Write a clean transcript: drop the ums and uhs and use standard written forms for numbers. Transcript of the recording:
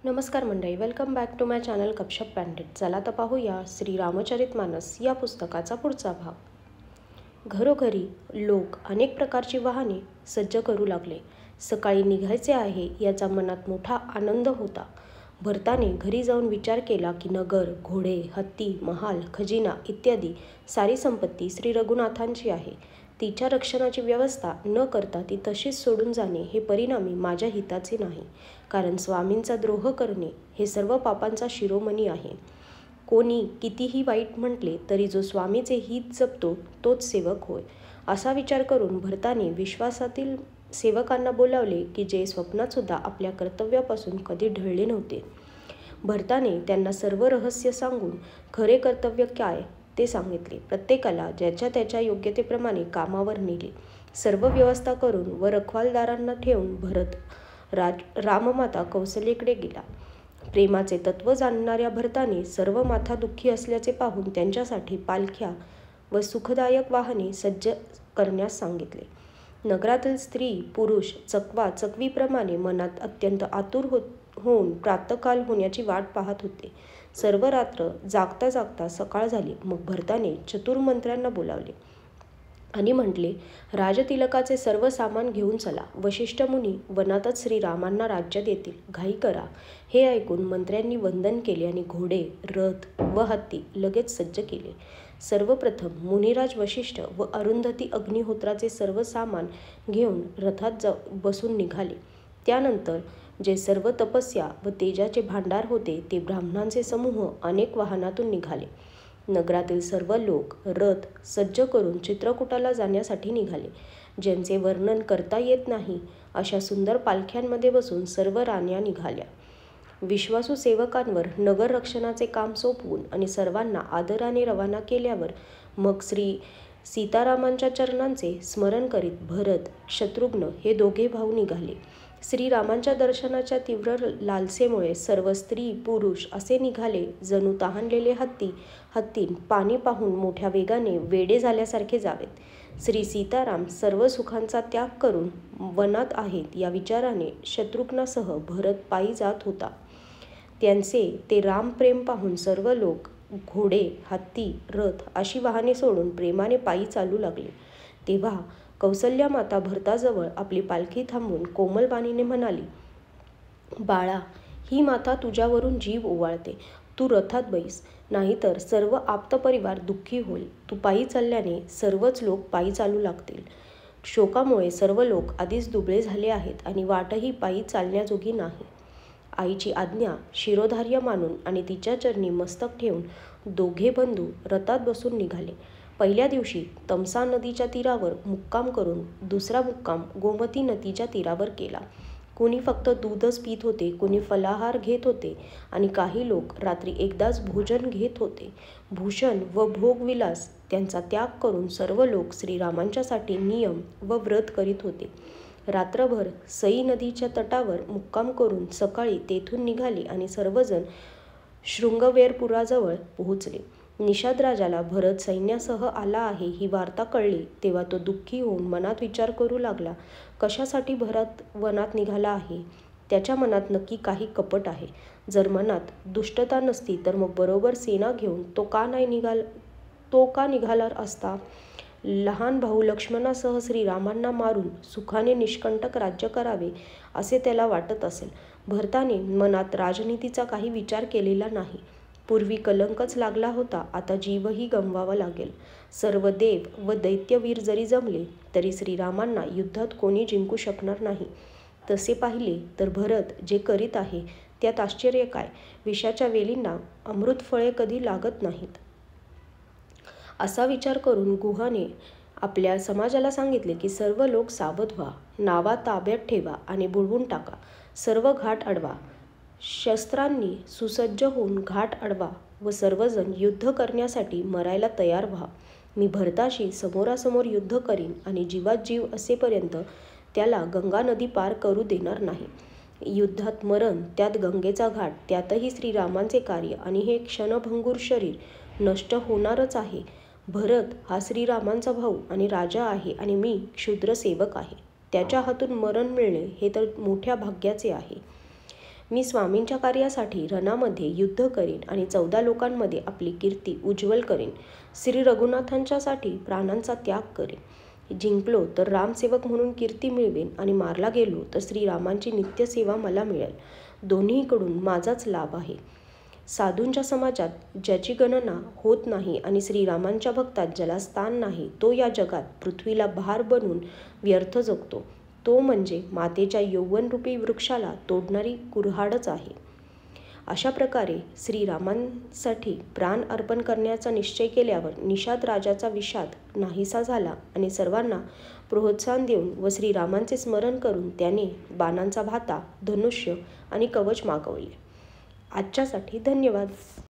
नमस्कार मंडळी, welcome back to my channel Gapshap Pandit. चला तर पाहूया श्री रामचरितमानस या पुस्तकाचा पुढचा भाग. घरोघरी लोक अनेक प्रकारची वाहने सज्ज करू लागले. सकाळी निघायचे आहे याचा मनात मोठा आनंद होता. भरताने घरी जाऊन विचार केला की नगर, घोडे, हत्ती, महाल, खजिना इत्यादी सारी संपत्ती श्री रघुनाथांची आहे. तिच्या रक्षणाची व्यवस्था न करता ती तशीच सोडून जाणे हे परिणामी माझ्या हिताचे नाही. कारण स्वामींचा द्रोह करणे हे सर्व पापांचा शिरोमणी आहे. कोणी कितीही वाईट म्हटले तरी जो स्वामीचे हित जपतो तोच सेवक होय. असा विचार करून भरताने विश्वासातील सेवकांना बोलावले की जे स्वप्नात सुद्धा आपल्या कर्तव्यापासून कधी ढळले नव्हते. भरताने त्यांना सर्व रहस्य सांगून खरे कर्तव्य काय ते सांगितले. प्रत्येकाला ज्याच्या त्याच्या योग्यतेप्रमाणे कामावर नेले. सर्व व्यवस्था करून व रखवालदारांना ठेवून भरत राममाता कौसल्येकडे गेला. प्रेमाचे तत्व जाणणाऱ्या भरताने सर्व माता दुःखी असल्याचे पाहून त्यांच्यासाठी पालख्या व सुखदायक वाहने सज्ज करण्यास सांगितले. नगरातील स्त्री पुरुष चकवा चकवीप्रमाणे मनात अत्यंत आतुर होऊन प्रातःकाल होण्याची वाट पाहत होते. सर्व रात्र जागता जागता सकाळ झाली. मग भरताने चतुर्मंत्र्यांना बोलावले आणि म्हटले, राजतिलकाचे सर्व सामान घेऊन चला. वशिष्ठ मुनी वनातच श्रीरामांना राज्य देतील, घाई करा. हे ऐकून मंत्र्यांनी वंदन केले आणि घोडे, रथ व हत्ती लगेच सज्ज केले. सर्वप्रथम मुनिराज वशिष्ठ व अरुंधती अग्निहोत्राचे सर्व सामान घेऊन रथात बसून निघाले. त्यानंतर जे सर्व तपस्या व तेजाचे भांडार होते ते ब्राह्मणांचे समूह अनेक वाहनातून निघाले. नगरातील सर्व लोक रथ सज्ज करून चित्रकूटाला जाण्यासाठी निघाले. ज्यांचे वर्णन करता येत नाही अशा सुंदर पालख्यांमध्ये बसून सर्व राण्या निघाल्या. विश्वासू सेवकांवर नगर रक्षणाचे काम सोपवून आणि सर्वांना आदराने रवाना केल्यावर मग श्री सीतारामांच्या चरणांचे स्मरण करीत भरत, शत्रुघ्न हे दोघे भाऊ निघाले. श्रीरामांच्या दर्शनाच्या तीव्र लालसेमुळे सर्व स्त्री पुरुष असे निघाले जणू तहानलेले हत्तीन पाणी पाहून मोठ्या वेगाने वेडे झाल्यासारखे जावेत. श्री सीताराम सर्व सुखांचा त्याग करून वनात आहेत या विचाराने शत्रुघ्नासह भरत पायी जात होता. त्यांचे ते रामप्रेम पाहून सर्व लोक घोडे, हत्ती, रथ अशी वाहने सोडून प्रेमाने पायी चालू लागले. तेव्हा कौसल्या माता भरताजवळ आपली पालखी थांबवून कोमल वाणीने म्हणाली, बाळा, ही माता तुझ्यावरून जीव ओवाळते. तू रथात बैस, नाहीतर सर्व आप्तपरिवार दुःखी होईल. तू पायी चालल्याने सर्वच लोक पायी चालू लागतील. शोकामुळे सर्व लोक आधीच दुबळे झाले आहेत आणि वाटही पायी चालण्याजोगी नाही. आईची आज्ञा शिरोधार्य मानून आणि तिच्या चरणी मस्तक ठेवून दोघे बंधू रथात बसून निघाले. पहिल्या दिवशी तमसा नदीच्या तीरावर मुक्काम करून दुसरा मुक्काम गोमती नदीच्या तीरावर केला. कोणी फक्त दूधच पित होते, कोणी फलाहार घेत होते आणि काही लोक रात्री एकदाच भोजन घेत होते. भूषण व भोगविलास त्यांचा त्याग करून सर्व लोक श्रीरामांच्यासाठी नियम व व्रत करीत होते. रात्रभर सई नदीच्या तटावर मुक्काम करून सकाळी तेथून निघाले आणि सर्वजण शृंगवेरपुराजवळ पोहोचले. निषाद राजाला भरत सैन्यासह आला आहे ही वार्ता कळली तेव्हा तो दुःखी होऊन मनात विचार करू लागला, कशासाठी भरत वनात निघाला आहे. त्याच्या मनात नक्की काही कपट आहे. जर मनात दुष्टता नसती तर मग बरोबर सेना घेऊन तो का निघाला असता. लहान भाऊ लक्ष्मणासह श्रीरामांना मारून सुखाने निष्कंटक राज्य करावे असे त्याला वाटत असेल. भरताने मनात राजनीतीचा काही विचार केलेला नाही. पूर्वी कलंकच लागला होता, आता जीवही गमवावा लागेल. सर्व देव व दैत्यवीर जरी जमले तरी श्रीरामांना युद्धात कोणी जिंकू शकणार नाही. तसे पाहिले तर भरत जे करीत आहे त्यात आश्चर्य काय. विषाच्या वेलींना अमृतफळे कधी लागत नाहीत. असा विचार करून गुहाने आपल्या समाजाला सांगितले की सर्व लोक सावध व्हा, नावा ताब्यात ठेवा आणि बुडवून टाका. सर्व घाट अडवा. शस्त्रांनी सुसज्ज होऊन घाट अडवा व सर्वजण युद्ध करण्यासाठी मरायला तयार व्हा. मी भरताशी समोरासमोर युद्ध करीन आणि जीवात जीव असेपर्यंत त्याला गंगा नदी पार करू देणार नाही. युद्धात मरण, त्यात गंगेचा घाट, त्यातही श्रीरामांचे कार्य आणि हे क्षणभंगूर शरीर नष्ट होणारच आहे. भरत हा श्रीरामांचा भाऊ आणि राजा आहे आणि मी क्षुद्र सेवक आहे. त्याच्या हातून मरण मिळणे हे तर मोठ्या भाग्याचे आहे. मी स्वामींच्या कार्यासाठी रणामध्ये युद्ध करीन आणि 14 लोकांमध्ये आपली कीर्ती उज्ज्वल करीन. श्री रघुनाथांच्यासाठी प्राणांचा त्याग करीन. जिंकलो तर रामसेवक म्हणून कीर्ती मिळवेन आणि मारला गेलो तर श्रीरामांची नित्यसेवा मला मिळेल. दोन्हीकडून माझाच लाभ आहे. साधूंच्या समाजात ज्याची गणना होत नाही आणि श्रीरामांच्या भक्तात ज्याला स्थान नाही, तो या जगात पृथ्वीला भार बनून व्यर्थ जगतो. तो म्हणजे मातेच्या यौवनरूपी वृक्षाला तोडणारी कुऱ्हाडच आहे. अशा प्रकारे श्रीरामांसाठी प्राण अर्पण करण्याचा निश्चय केल्यावर निषाद राजाचा विषाद नाहीसा झाला आणि सर्वांना प्रोत्साहन देऊन व श्रीरामांचे स्मरण करून त्याने बाणांचा भाता, धनुष्य आणि कवच मागवले. आजच्यासाठी धन्यवाद.